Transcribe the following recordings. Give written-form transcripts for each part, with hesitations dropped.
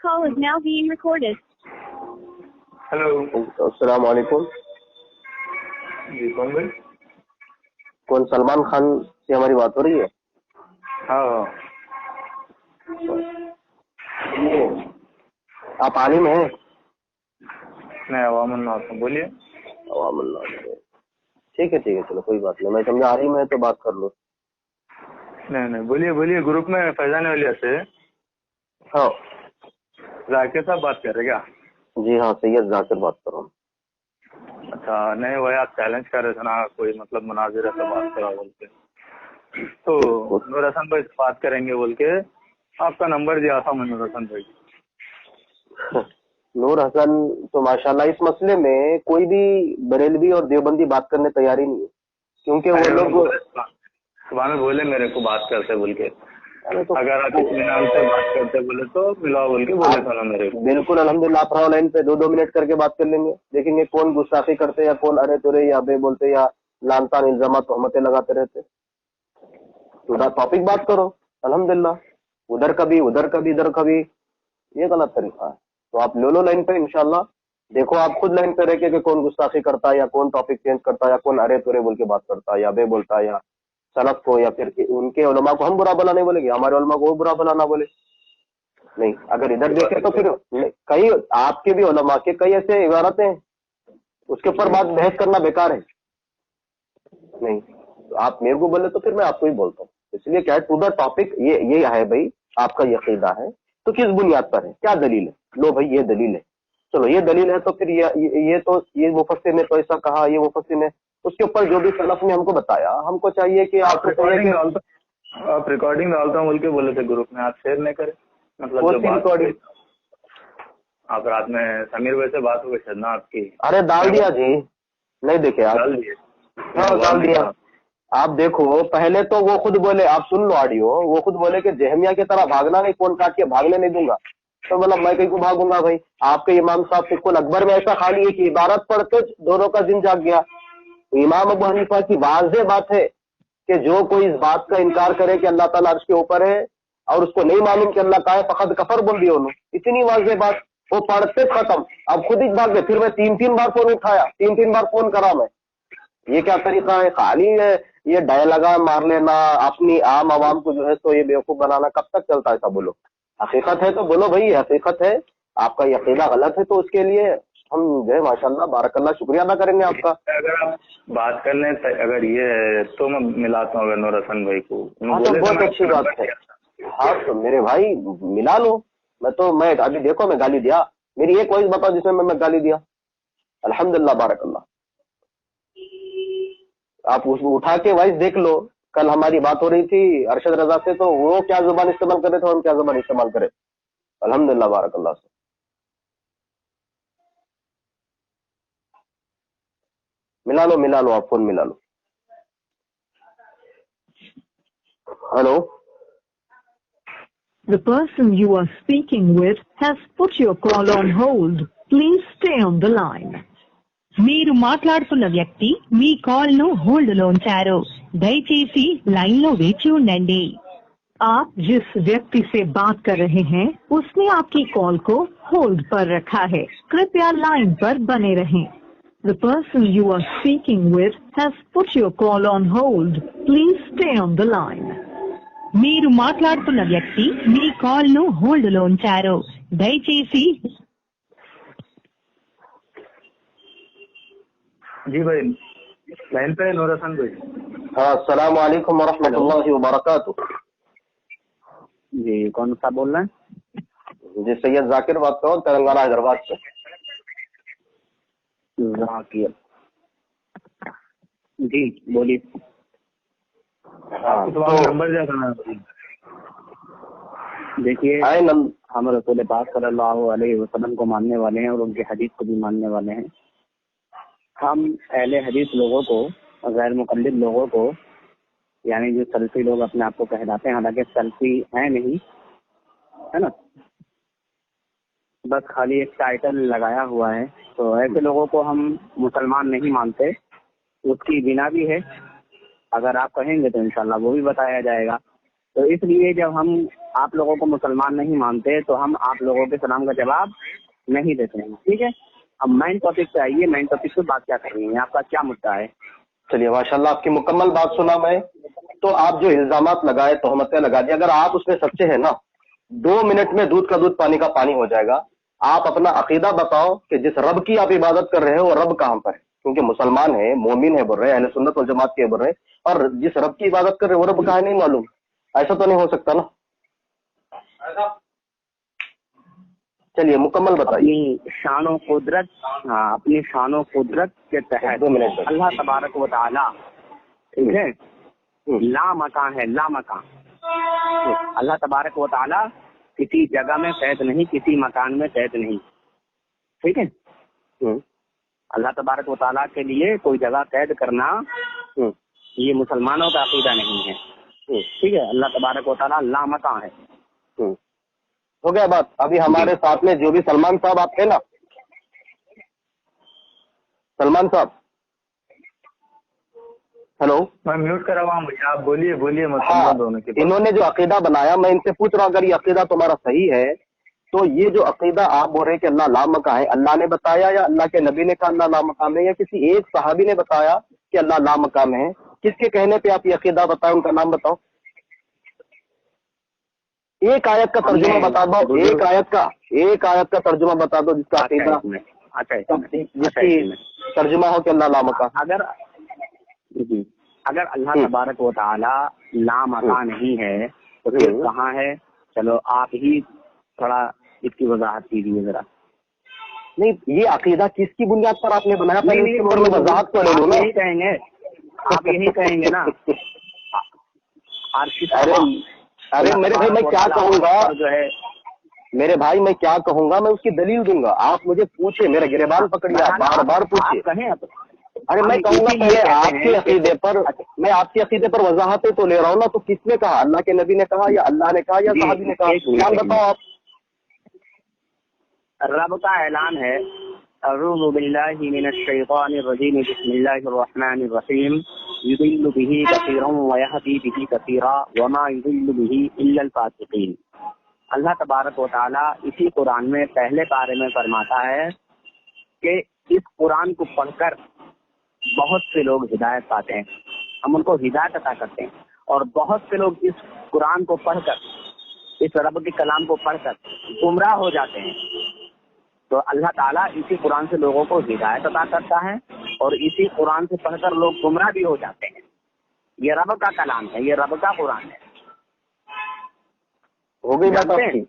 call is now being recorded. Hello, अस्सलाम वालेकुम। जी कौन भाई? कौन सलमान खान से हमारी बात हो रही है? हाँ, आप आलिम हैं? मैं अवामुल्लाह हूँ, बोलिए। अवामुल्लाह, ठीक है, चलो कोई बात नहीं। मैं समझा आलिम है तो बात कर लो। नहीं, बोलिए। ग्रुप में फैजान वालिया से हाँ जाकिर साहब बात कर रहे क्या? जी हाँ, सैयद जाकिर बात कर रहा हूँ। अच्छा, नहीं वही आप चैलेंज कर रहे थे ना, कोई मतलब मुनाजिर से बात करा बोल के, तो नूर हसन भाई से बात करेंगे बोल के आपका नंबर दिया था मैं। नूर हसन भाई नूर हसन तो माशाल्लाह इस मसले में कोई भी बरेलवी और देवबंदी बात करने तैयार ही नहीं है, क्योंकि वो लोग सुबह में बोले मेरे को बात करते बोल के, तो अगर आप इत्मीनान से बात करते बोले तो मिलाओ बोल के बोले था ना मेरे को। बिल्कुल अल्हम्दुलिल्लाह, आप रहो लाइन पे, 2-2 मिनट करके बात कर लेंगे, देखेंगे कौन गुस्ताखी करते या कौन अरे तुरे या बे बोलते या लानतान इल्जाम तोहमतें लगाते रहते। तो टॉपिक बात करो, अल्हम्दुलिल्लाह, उधर कभी इधर कभी, ये गलत तरीका है। तो आप लो लाइन पे, इंशाल्लाह देखो आप खुद लाइन पे रह के कौन गुस्ताखी करता है या कौन टॉपिक चेंज करता है या कौन अरे तुरे बोल के बात करता है या बे बोलता है या सलफ को या फिर उनके उलमा को हम बुरा भला नहीं बोलेंगे, हमारे उलमा को वो बुरा भला ना बोले। नहीं, अगर इधर देखें तो फिर कई आपके भी उलमा के कई ऐसे इबारतें हैं, उसके ऊपर बात बहस करना बेकार है। नहीं, तो आप मेरे को बोले तो फिर मैं आपको ही बोलता हूँ। इसलिए क्या है, टू द टॉपिक ये है भाई, आपका ये अकीदा है तो किस बुनियाद पर है, क्या दलील है? लो भाई ये दलील है, चलो ये दलील है तो फिर ये मुफस्सिर ने तो ऐसा कहा, ये मुफस्सिर ने, उसके ऊपर जो भी सलफ ने हमको बताया, हमको चाहिए कि आप रिकॉर्डिंग डालता हूँ बोल के बोले थे ग्रुप में, आप शेयर नहीं करे। मतलब जो रिकॉर्डिंग आप रात में समीर भाई से बात हो गई ना आपकी? अरे डाल दिया जी, नहीं देखे आप? डाल दिए? हाँ डाल दिया। आप देखो, पहले तो वो खुद बोले, आप सुन लो ऑडियो, वो खुद बोले कि जहमिया की तरह भागना नहीं, फोन काट के भागने नहीं दूंगा। तो मतलब मैं कहीं को भागूंगा भाई? आपके इमाम साहब फिक्हुल अकबर में ऐसा खाली है कि इबारत पढ़ते दोनों का जिन जाग गया। तो इमाम अबू हनीफा की वाज़ेह बात है कि जो कोई इस बात का इनकार करे कि अल्लाह ताला अर्श के ऊपर है और उसको नहीं मालूम कि अल्लाह कहाँ है, फकत कफर बोल दिया उन्होंने। इतनी वाज़ेह बात, वो पढ़ते खत्म, अब खुद ही भाग गए। फिर मैं 3-3 बार फोन उठाया, 3-3 बार फोन करा मैं। ये क्या तरीका है? खाली ये डायलगा मार लेना, अपनी आम आवाम को जो है तो ये बेवकूफ बनाना, कब तक चलता है? सब बोलो, हकीकत है तो बोलो भाई, हकीकत है, आपका ये अकीदा गलत है तो उसके लिए हम जो है माशाल्लाह बारकल्लाह शुक्रिया अदा करेंगे आपका। अगर आप बात कर लें अगर ये है तो मैं मिलाता हूँ नूर हसन भाई को। हाँ तो बहुत अच्छी बात है। हाँ तो मेरे भाई मिला लो। मैं अभी देखो, मैं गाली दिया? मेरी एक वॉइस बताओ जिसमें मैं गाली दिया? अल्हम्दुलिल्लाह बारकल्लाह। आप उसको उठा के वॉइस देख लो। कल हमारी बात हो रही थी अरशद रजा से, तो वो क्या जुबान इस्तेमाल कर रहे थे, हम क्या जुबान इस्तेमाल करें। अल्हम्दुलिल्लाह बारकल्लाह से। मिला लो आप फोन मिला लो। Hello, The person you are speaking with has put your call on hold. Please stay on the line. మీరు మాట్లాడుతున్న వ్యక్తి మీ కాల్ ను హోల్డ్ లో ఉంచారు, దయచేసి లైన్ లో వేచి ఉండండి। आप जिस व्यक्ति से बात कर रहे हैं उसने आपकी कॉल को होल्ड पर रखा है, कृपया लाइन पर बने रहें। The person you are speaking with has put your call on hold. Please stay on the line. మీరు మాట్లాడుతున్న వ్యక్తి మీ కాల్ ను హోల్డ్ లో ఉంచారు, దయచేసి। जी भाई लाइन पे नूर हसन भाई। हाँ, अस्सलाम वालेकुम वरहमतुल्लाहि वबरकातुह। जी कौन सा बोल रहे हैं? जी सैयद जाकिर बात कर रहा हूँ, तेलंगाना हैदराबाद से। जाकिर जी बोलिए। हाँ तो नंबर दिया था ना? देखिए, हम रसूल पाक सल्लल्लाहु अलैहि वसल्लम को मानने वाले हैं और उनके हदीस को भी मानने वाले हैं। हम अहले हदीस लोगों को, गैर मुकल्लिद लोगों को, यानी जो सल्फी लोग अपने आप को कहलाते हैं, हालांकि सल्फी है नहीं, है ना, बस खाली एक टाइटल लगाया हुआ है, तो ऐसे लोगों को हम मुसलमान नहीं मानते। उसकी बिना भी है, अगर आप कहेंगे तो इंशाल्लाह वो भी बताया जाएगा। तो इसलिए जब हम آپ لوگوں کو مسلمان نہیں مانتے تو ہم آپ لوگوں کے سلام کا جواب نہیں دیتے ہیں. ٹھیک ہے, اب مین ٹاپک پہ آئیے. مین ٹاپک پہ بات کیا کرنی ہے, آپ کا کیا مدعا ہے؟ چلیے ماشاء اللہ آپ کی مکمل بات سنا میں. تو آپ جو الزامات لگائے, تہمتیں لگا دی, اگر آپ اس میں سچے ہیں نا 2 منٹ میں دودھ کا دودھ پانی کا پانی ہو جائے گا. آپ اپنا عقیدہ بتاؤ کہ جس رب کی آپ عبادت کر رہے ہو وہ رب کہاں پر ہے, کیونکہ مسلمان ہے, مومن ہے بول رہے, اہل سنت والجماعت کے بول رہے, اور جس رب کی عبادت کر رہے وہ رب کہاں ہے نہیں معلوم. ایسا تو نہیں ہو سکتا نا. چلیے مکمل بتائیے. اپنی شان و قدرت, ہاں اپنی شان و قدرت کے تحت 2 منٹ اللہ تبارک و تعالی, ٹھیک ہے, لا مکان ہے, لا مکان. اللہ تبارک و تعالی کسی جگہ میں قید نہیں, کسی مکان میں قید نہیں. ٹھیک ہے, اللہ تبارک و تعالیٰ کے لیے کوئی جگہ قید کرنا یہ مسلمانوں کا عقیدہ نہیں ہے. ٹھیک ہے, اللہ تبارک و تعالیٰ لامکاں ہے. ہو گیا بات. ابھی ہمارے ساتھ میں جو بھی سلمان صاحب آپ تھے نا, سلمان صاحب, ہیلو, میں میوٹ کرا ہوا ہوں, آپ بولیے بولیے. ہاں, انہوں نے جو عقیدہ بنایا, میں ان سے پوچھ رہا ہوں اگر یہ عقیدہ تمہارا صحیح ہے تو یہ جو عقیدہ آپ بول رہے ہیں کہ اللہ لامکاں ہے, اللہ نے بتایا یا اللہ کے نبی نے کہا اللہ لامکان ہے, یا کسی ایک صحابی نے بتایا کہ اللہ لامکان ہے؟ کس کے کہنے پہ آپ یہ عقیدہ بتائیں, ان کا نام بتاؤ. ایک آیت کا ترجمہ بتا دو, ایک آیت کا ترجمہ بتا دو جس کا عقیدہ, جس کی ترجمہ ہو کہ اللہ لامکان. اگر اللہ تبارک و تعالی لامکان نہیں ہے تو پھر کہاں ہے؟ چلو آپ ہی تھوڑا اس کی وضاحت کیجیے ذرا. نہیں, یہ عقیدہ کس کی بنیاد پر آپ نے بنایا, پہلے اس کے بارے میں وضاحت تو لے لو نا. یہی کہیں گے, آپ یہی کہیں گے نا. ارے میرے بھائی میں کیا کہوں گا, جو ہے میرے بھائی میں کیا کہوں گا, میں اس کی دلیل دوں گا. آپ مجھے پوچھے, میرا گریبان پکڑیے, آپ بار بار پوچھیے. کہیں ارے میں کہوں گا پہلے آپ کے عقیدے پر, میں آپ کے عقیدے پر وضاحتیں تو لے رہا ہوں نا. تو کس نے کہا, اللہ کے نبی نے کہا یا اللہ نے کہا یا صحابی نے کہا, کیا بتاؤ آپ. رب کا اعلان ہے, اعوذ باللہ من الشیطان الرجیم, بسم اللہ الرحمن الرحیم, یضل به کثیرا ویہدی به کثیرا وما یضل به الا الفاسقین. اللہ تبارک و تعالی اسی قرآن میں پہلے پارے میں فرماتا ہے کہ اس قرآن کو پڑھ کر بہت سے لوگ ہدایت پاتے ہیں, ہم ان کو ہدایت عطا کرتے ہیں, اور بہت سے لوگ اس قرآن کو پڑھ کر, اس رب کے کلام کو پڑھ کر گمراہ ہو جاتے ہیں. تو اللہ تعالیٰ اسی قرآن سے لوگوں کو ہدایت عطا کرتا ہے, اور اسی قرآن سے پڑھ کر لوگ گمراہ بھی ہو جاتے ہیں. یہ رب کا کلام ہے, یہ رب کا قرآن ہے. ہو گئی بات آپ کی,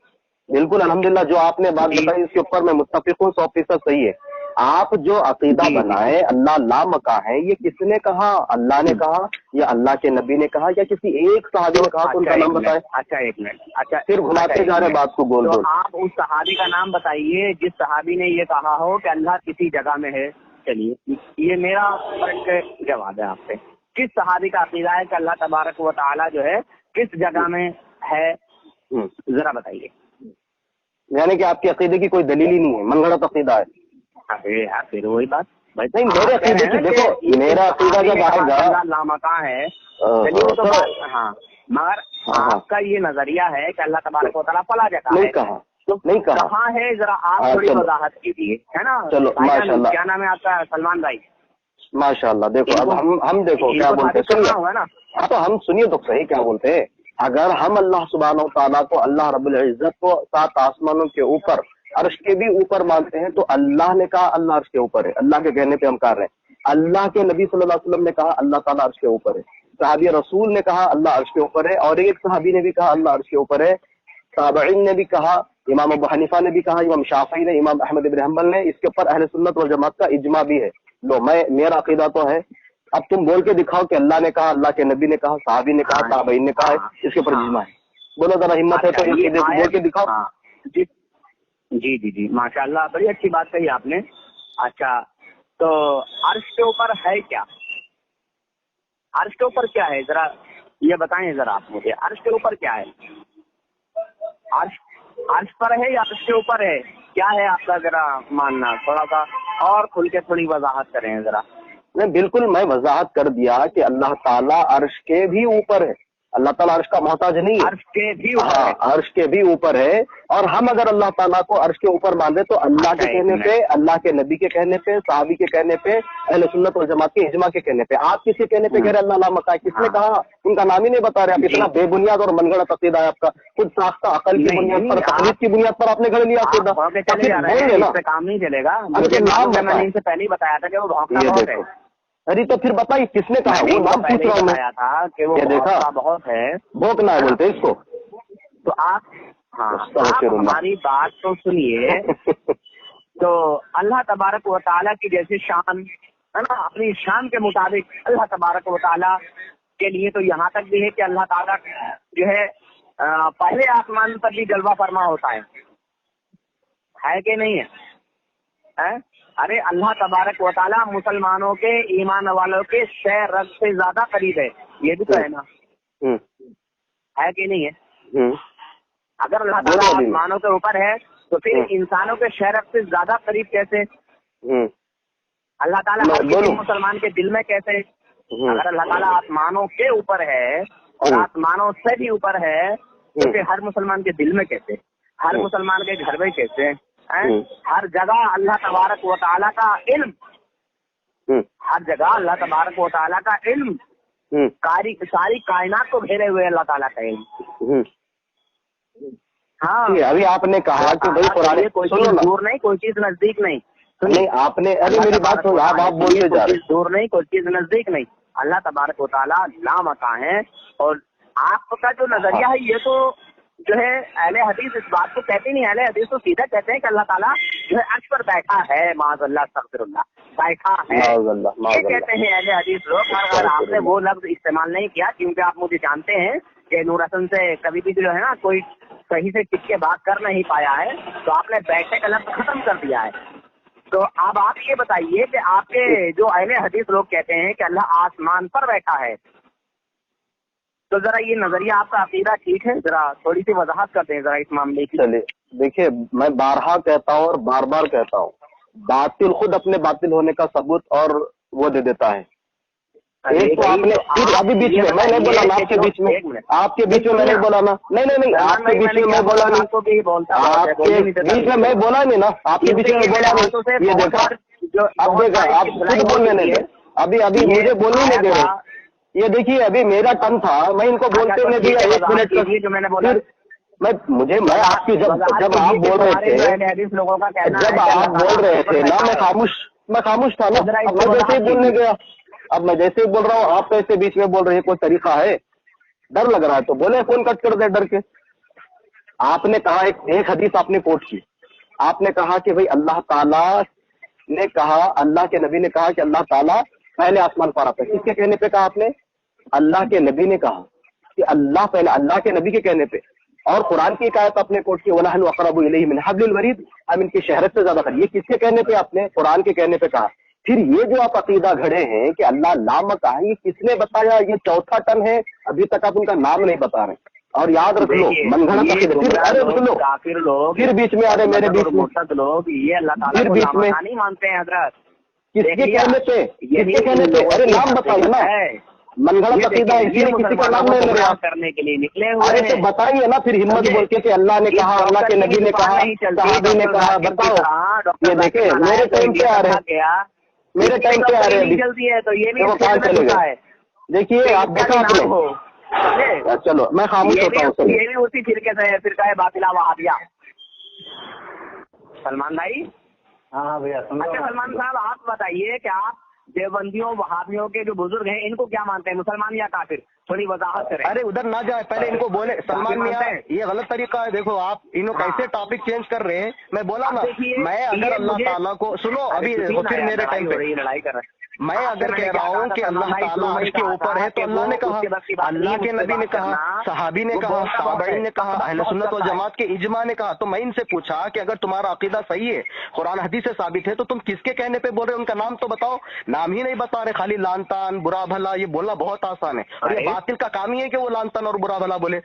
بالکل الحمدللہ. جو آپ نے بات بتائی اس کے اوپر میں متفق ہوں, 100% صحیح ہے. آپ جو عقیدہ بنائے اللہ لامکاں ہے, یہ کس نے کہا, اللہ نے کہا یا اللہ کے نبی نے کہا یا کسی ایک صحابی نے کہا, تو ان کا نام بتائے. اچھا ایک منٹ, اچھا پھر گھماتے جا رہے بات کو گول گول. آپ اس صحابی کا نام بتائیے جس صحابی نے یہ کہا ہو کہ اللہ کسی جگہ میں ہے. چلیے یہ میرا جواب ہے آپ سے. کس صحابی کا عقیدہ ہے کہ اللہ تبارک و تعالیٰ جو ہے کس جگہ میں ہے, ذرا بتائیے. یعنی کہ آپ کے عقیدے کی کوئی دلیل ہی نہیں ہے, من گھڑت عقیدہ ہے. پھر وہی بات نہیں, میرے عقیدے کی دیکھو, میرا عقیدہ جب آئے گا لامکاں ہے, چلیے وہ تو ہاں, مگر آپ کا یہ نظریہ ہے کہ اللہ تبارک و تعالیٰ فلاں جگہ نہیں کہا, نہیں کہا. کہاں ہے ذرا آپ تھوڑی وضاحت کیجیے, ہے نا. چلو ماشاء اللہ. کیا نام ہے آپ کا؟ سلمان بھائی. ماشاء اللہ. دیکھو اب ہم دیکھو کیا بولتے ہیں, ہوا نا. ہاں تو ہم سنیے تو صحیح کیا بولتے ہیں. اگر ہم اللہ سبحانہ و تعالیٰ کو, اللہ رب العزت کو 7 آسمانوں کے اوپر, عرش کے بھی اوپر مانتے ہیں, تو اللہ نے کہا اللہ عرش کے اوپر ہے, اللہ کے کہنے پہ ہم کر رہے ہیں. اللہ کے نبی صلی اللہ علیہ وسلم نے کہا اللہ تعالیٰ عرش کے اوپر ہے. صحابی رسول نے کہا اللہ عرش کے اوپر ہے, اور ایک صحابی نے بھی کہا اللہ عرش کے اوپر ہے. تابعین نے بھی کہا, امام ابو حنیفہ نے بھی کہا, امام شافعی نے, امام احمد بن حنبل نے. اس کے اوپر اہل سنت والجماعت کا اجماع بھی ہے. لو, میرا عقیدہ تو ہے. اب تم بول کے دکھاؤ کہ اللہ نے کہا, اللہ کے نبی نے کہا, صحابی نے کہا, تابعین نے کہا, اس کے اوپر اجماع ہے. بولو ذرا, ہمت ہے تو بول کے دکھاؤ. جی جی جی ماشاء اللہ, بڑی اچھی بات کہی آپ نے. اچھا تو عرش کے اوپر ہے کیا, عرش کے اوپر کیا ہے ذرا یہ بتائیں ذرا آپ مجھے. عرش کے اوپر کیا ہے, عرش پر ہے یا عرش کے اوپر ہے, کیا ہے آپ کا ذرا ماننا؟ تھوڑا سا اور کھل کے تھوڑی وضاحت کریں ذرا. نہیں بالکل, میں وضاحت کر دیا کہ اللہ تعالیٰ عرش کے بھی اوپر ہے, अल्लाह ताला अर्श का मोहताज नहीं है, अर्श के भी ऊपर हाँ है। अर्श के भी ऊपर है। और हम अगर अल्लाह ताला को अर्श के ऊपर मान दे तो अल्लाह के कहने पे, अल्लाह के नबी के कहने पे, सहाबी के कहने पे, अहले सुन्नत वल जमात के इजमा के कहने पे। आप किसके कहने पे कह रहे अल्लाह ला मकान? किसने कहा? उनका नाम ही नहीं बता रहे आप। इतना बेबुनियाद और मनगढ़ंत अकीदा है आपका, खुद साख्ता अकल की बुनियाद पर, तकलीफ की बुनियाद पर आपने घड़ लिया अकीदा। बोल ना, काम नहीं चलेगा। मुझे नाम मैंने इनसे पहले ही बताया था कि वो भौंकता बहुत है। अरे तो फिर बताइए किसने कहा? वो नाम पूछ रहा हूँ मैं। था कि वो देखा बहुत है, भोंकना है बोलते इसको। तो आप आप हमारी बात तो सुनिए। तो अल्लाह तबारक व तआला की जैसी शान है ना, अपनी शान के मुताबिक अल्लाह तबारक व तआला के लिए तो यहाँ तक भी है कि अल्लाह ताला जो है पहले आसमान पर भी जलवा फरमा होता है कि नहीं है? अरे अल्लाह तबारक व तआला मुसलमानों के, ईमान वालों के शह रग से ज्यादा करीब है, ये भी तो है ना, है कि नहीं है? अगर अल्लाह ताला आसमानों के ऊपर है तो फिर इंसानों के शह रग से ज्यादा करीब कैसे? अल्लाह ताला हर किसी मुसलमान के दिल में कैसे? अगर अल्लाह ताला आसमानों के ऊपर है और आसमानों से भी ऊपर है तो फिर हर मुसलमान के दिल में कैसे? हर मुसलमान के घर में कैसे? हर जगह अल्लाह तबारक व तआला का इल्म, हर जगह अल्लाह तबारक व तआला का इल्म, सारी कायनात को घेरे हुए अल्लाह ताला का इल्म। हाँ, अभी आपने कहा कि भाई कुरान कोई चीज दूर नहीं, कोई चीज नजदीक नहीं। नहीं आपने, अरे मेरी बात सुनो, आप बोलते जा रहे, दूर नहीं, कोई चीज नजदीक नहीं। अल्लाह तबारक व तआला लामका है। और आपका जो नजरिया है ये तो जो है अहले हदीस इस बात को कहते नहीं। अहले हदीस तो सीधा कहते हैं कि अल्लाह ताला जो है अर्श पर बैठा है, माज़अल्लाह अस्तग़फिरुल्लाह, बैठा है, ये कहते हैं अहले हदीस लोग। और आपने वो लफ्ज इस्तेमाल नहीं किया क्योंकि आप मुझे जानते हैं कि नूर हसन से कभी भी जो है ना कोई सही से टिक के बात कर नहीं पाया है, तो आपने बैठे का लफ्ज खत्म कर दिया है। तो अब आप ये बताइए कि आपके जो अहले हदीस लोग कहते हैं कि अल्लाह आसमान पर बैठा है, तो जरा ये नजरिया आपका अकीदा ठीक है? जरा थोड़ी सी वजाहत करते हैं जरा इस मामले की। चलिए देखिए, मैं बारहा कहता हूँ और बार बार कहता हूँ, बातिल खुद अपने बातिल होने का सबूत और वो दे देता है। एक तो आपने फिर अभी बीच में मैं नहीं बोला ना, आपके बीच में मैं नहीं बोला ना, नहीं आपके बीच में मैं बोला नहीं, आपके बीच में मैं बोला नहीं ना, आपके बीच में बोला नहीं। ये देखा, अब देखा आप खुद बोलने नहीं दे, अभी मुझे बोलने नहीं दे रहे। ये देखिए अभी मेरा टर्न था, मैं इनको बोलते नहीं दिया 1 मिनट का। जो मैंने बोला मैं आपकी जब आप बोल रहे थे, जब आप बोल रहे थे ना, मैं खामोश था ना। अब मैं जैसे ही बोलने गया, अब मैं जैसे ही बोल रहा हूँ, आप कैसे बीच में बोल रहे हैं? कोई तरीका है? डर लग रहा है तो बोले, फोन कट कर दे डर के। आपने कहा एक हदीस आपने कोट की, आपने कहा कि भाई अल्लाह ताला ने कहा, अल्लाह के नबी ने कहा कि अल्लाह ताला पहले आसमान पर आता है। किसके कहने पे कहा आपने? अल्लाह के नबी ने कहा कि अल्लाह पहले, अल्लाह के नबी के कहने पे। और कुरान की एक आयत आपने कोट की, वनहनु अक़रबु इलैहि मिन हब्लिल वरीद, हम इनकी शहरत से ज्यादा करीब। ये किसके कहने पे आपने? कुरान के कहने पे कहा। फिर ये जो आप अकीदा घड़े हैं कि अल्लाह लामका है, ये किसने बताया? ये चौथा टर्न है, अभी तक आप उनका नाम नहीं बता रहे। और याद रख लो, मनगढ़ंत अकीदा, अरे रुक लो, फिर बीच में आ रहे मेरे बीच में लोग, ये अल्लाह ताला फिर बीच में नहीं मानते हैं हजरत। किसके कहने पे? किसके कहने पे? अरे नाम बताइए ना, मनगढ़ंत अकीदा है, इसलिए किसी का नाम नहीं ले रहे करने के लिए निकले हुए। अरे तो बताइए ना फिर, हिम्मत बोल के कि अल्लाह ने कहा, अल्लाह के नबी ने कहा, सहाबी ने कहा, बताओ। ये देखे मेरे टाइम पे आ रहे हैं, मेरे टाइम पे आ रहे हैं, जल्दी है तो ये भी कहाँ चलेगा? देखिए आप देखा आपने, चलो मैं खामोश होता हूँ। ये भी उसी फिरके से, फिरका है बातिला वहाबिया। सलमान भाई, हाँ भैया। अच्छा सलमान साहब, आप बताइए कि आप देवबंदियों वहाबियों के जो बुजुर्ग हैं इनको क्या मानते हैं, मुसलमान या काफिर? थोड़ी वजाहत करें। अरे उधर ना जाए, पहले इनको बोले सलमान मियां, ये गलत तरीका है। देखो आप इन्हों कैसे टॉपिक चेंज कर रहे हैं। मैं बोला ना, मैं अगर अल्लाह ताला को सुनो, अभी फिर मेरे टाइम पे लड़ाई कर रहे हैं। मैं अगर कह रहा हूँ कि अल्लाह ताला अर्श के ऊपर है, तो अल्लाह ने कहा, अल्लाह के नबी ने कहा, सहाबी ने कहा, ताबईन ने कहा, अहले सुन्नत वल जमात के इजमा ने कहा। तो मैं इनसे पूछा कि अगर तुम्हारा अकीदा सही है, कुरान हदीस से साबित है, तो तुम किसके कहने पे बोल रहे हो? उनका नाम तो बताओ। नाम ही नहीं बता रहे, खाली लान तान बुरा भला, ये बोलना बहुत आसान है। और ये बातिल का काम ही है कि वो लान तान और बुरा भला बोले।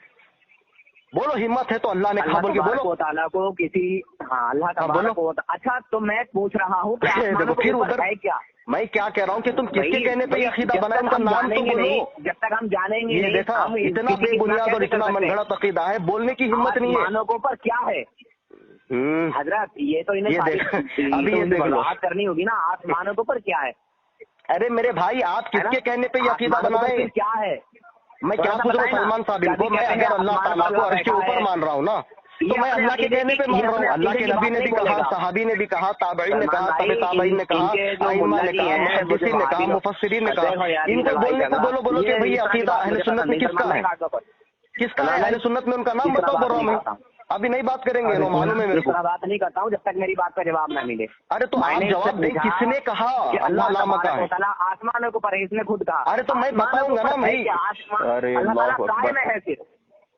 बोलो, हिम्मत है तो अल्लाह ने कहा बोल के बोलो। ताला को किसी, हाँ अल्लाह का बोलो। अच्छा तो मैं पूछ रहा हूँ, देखो फिर उधर है क्या? मैं क्या कह रहा हूँ कि तुम किसके कहने पे अकीदा बनाए, उनका नाम तो बोलो। जब तक हम जानेंगे ये देखा, इतना बेबुनियाद और इतना मनगढ़ंत अकीदा है, बोलने की हिम्मत नहीं है। मानव पर क्या है हजरत, ये तो इन्हें अभी ये देख लो, बात करनी होगी ना, आसमानों के ऊपर क्या है। अरे मेरे भाई, आप किसके कहने पे अकीदा बनाए? क्या है? मैं क्या सोच रहा हूँ सलमान साहब इनको, मैं अगर अल्लाह ताला को अर्श के ऊपर मान रहा हूँ ना, तो मैं अल्लाह के कहने पे मान रहा हूँ। अल्लाह के नबी ने भी कहा, सहाबी ने भी कहा, ताबईन ने कहा, तबे ताबईन ने कहा, आइम्मा ने कहा, मुहद्दिसीन ने कहा, मुफस्सिरीन ने कहा। इनको बोलने को बोलो कि भैया अकीदा अहले सुन्नत में किसका है, किसका है अहले सुन्नत में, उनका नाम बताओ। बोल रहा हूँ मैं, अभी नहीं बात करेंगे, मालूम है मेरे को। बात नहीं करता हूँ जब तक मेरी बात का जवाब ना मिले। अरे तो आप जवाब दें, किसने कहा अल्लाह लामका है? आसमानों के ऊपर है, इसने खुद कहा। अरे तो मैं बताऊंगा ना भाई, अरे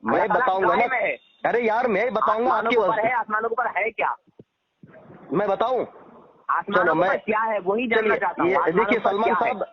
मैं बताऊंगा ना, अरे यार मैं बताऊंगा आपकी वजह। आसमानों के ऊपर है क्या, मैं बताऊं? चलो मैं क्या है वही जानना चाहता हूँ। देखिए सलमान साहब,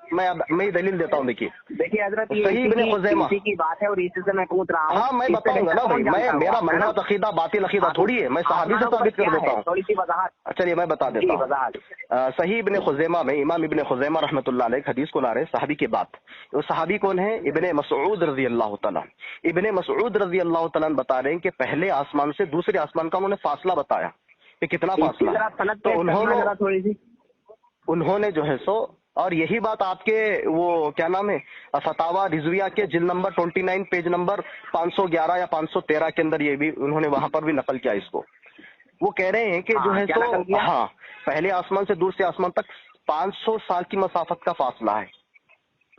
मैं दलील देता हूँ। देखिए हजरत, सही इब्ने खुज़ैमा की बात है और इसी से मैं पूछ रहा हूँ। हाँ मैं बताऊंगा ना भाई, मैं मेरा मनगढ़ंत अकीदा बातिल अकीदा थोड़ी है, मैं सहाबी से साबित कर देता हूँ। थोड़ी सी वजाहत। चलिए मैं बता देता हूँ। सही इब्ने खुज़ैमा में इमाम इब्ने खुज़ैमा रहमतुल्लाह अलैह हदीस को ला रहे सहाबी के बात। वो सहाबी कौन है? इब्ने मसऊद रजी अल्लाह तआला। इब्ने मसऊद रजी अल्लाह तआला बता रहे हैं कि पहले आसमान से दूसरे आसमान का उन्होंने फासला बताया कि कितना फासला। तो उन्होंने जो है सो, और यही बात आपके वो क्या नाम है, फतावा रिजविया के जिल्द नंबर 29 पेज नंबर 511 या 513 के अंदर ये भी उन्होंने वहां पर भी नकल किया इसको। वो कह रहे हैं कि जो है सो, हाँ पहले आसमान से दूसरे आसमान तक 500 साल की मसाफत का फासला है,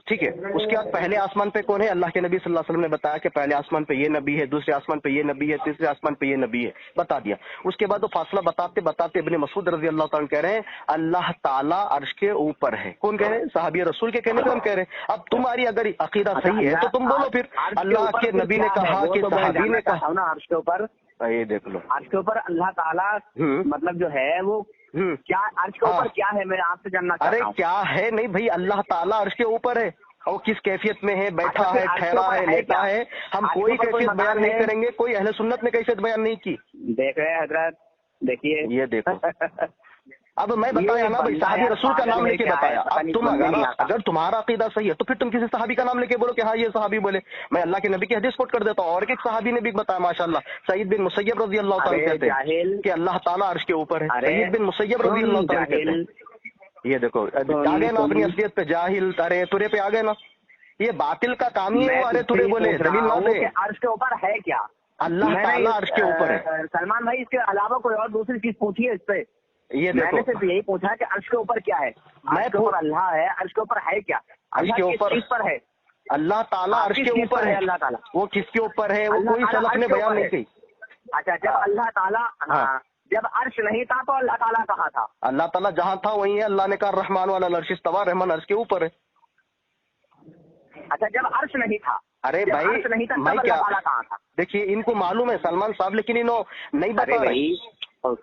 ठीक है। उसके बाद पहले आसमान पे कौन है? अल्लाह के नबी सल्लल्लाहु अलैहि वसल्लम ने बताया कि पहले आसमान पे ये नबी है, दूसरे आसमान पे ये नबी है, तीसरे आसमान पे ये नबी है, बता दिया। उसके बाद वो फासला बताते बताते इब्ने मसूद रजी अल्लाह तआला कह रहे हैं अल्लाह ताला अर्श के ऊपर है। कौन कह रहे हैं? सहाबी रसूल के कहने पे हम कह रहे हैं। अब तुम्हारी अगर अकीदा सही है तो तुम बोलो फिर अल्लाह के नबी ने कहा कि सहाबी ने कहा ना अर्श के ऊपर। ये देख लो, अर्श के ऊपर अल्लाह ताला मतलब जो है वो क्या अर्श के ऊपर क्या है, मैं आपसे जानना चाहता हूं। अरे क्या है नहीं भाई, अल्लाह ताला अर्श के ऊपर है, और किस कैफियत में है, बैठा है, ठहरा है, लेटा है, हम कोई कैफियत बयान नहीं करेंगे, कोई अहले सुन्नत ने कैफियत बयान नहीं की। देख रहे हैं हजरत, देखिए ये देखो। अब मैं बताया ना भाई, सहाबी रसूल का नाम लेके बताया। अब तुम अगर तुम्हारा अकीदा सही है तो फिर तुम किसी सहाबी का नाम लेके बोलो कि हाँ ये सहाबी बोले। मैं अल्लाह के नबी की हदीस कोट कर देता हूँ, और एक सहाबी ने भी बताया माशाल्लाह, सईद बिन मुसय्यब रजी अल्लाह तआला कहते हैं कि अल्लाह ताला अर्श के ऊपर है। सईद बिन मुसय्यब रजी अल्लाह तआला कहते हैं। ये देखो आ गए ना अपनी असलियत पे, जाहिल अरे तुरे पे आ गए ना, ये बातिल का काम ही है। अरे तुरे बोले दलील ना दे। अर्श के ऊपर है क्या? अल्लाह ताला अर्श के ऊपर है। सलमान भाई इसके अलावा कोई और दूसरी चीज पूछिए इससे। ये देखो, मैंने सिर्फ यही पूछा कि अर्श के ऊपर क्या है। अर्श के ऊपर अल्लाह है, अर्श के ऊपर है क्या? अर्श के ऊपर किस पर है? अल्लाह ताला अर्श के ऊपर है। अल्लाह ताला वो किसके ऊपर है? वो कोई सलफ ने बयान नहीं की। अच्छा, जब अल्लाह ताला जब अर्श नहीं था तो अल्लाह ताला कहाँ था? अल्लाह ताला जहाँ था वहीं है। अल्लाह ने कहा रहमान वाला अर्श इस्तवा, रहमान अर्श के ऊपर है। अच्छा, जब अर्श नहीं था, अरे भाई नहीं था, मैं क्या, कहाँ था? देखिए इनको मालूम है सलमान साहब, लेकिन इन्हों नहीं बता रहे,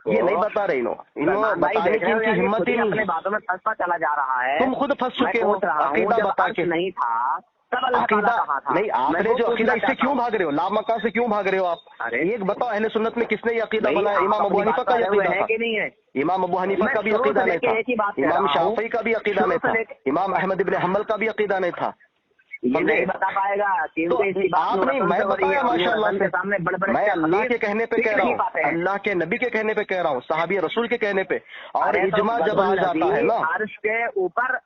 ये नहीं बता रहे। इन्हों बताने की इनकी हिम्मत ही नहीं है। बातों में फंसता चला जा रहा है। तुम खुद फंस चुके हो अकीदा बता के। नहीं था तब अकीदा नहीं, आपने जो अकीदा, इससे क्यों भाग रहे हो? लामका से क्यों भाग रहे हो आप? एक बताओ, अहले सुन्नत में किसने ये अकीदा बनाया? इमाम अबू हनीफा का अकीदा था, इमाम अबू हनीफा का भी अकीदा नहीं था, इमाम शाफी का भी अकीदा नहीं था, इमाम अहमद इब्न हंबल का भी अकीदा नहीं था। ये नहीं बता पाएगा तो आप नहीं, मैं बताया माशाअल्लाह से। मैं अल्लाह के कहने पे कह रहा हूँ, अल्लाह के नबी के कहने पे कह रहा हूँ, सहाबी रसूल के कहने पे। और इजमा जब आ जाता है ना, अर्श के ऊपर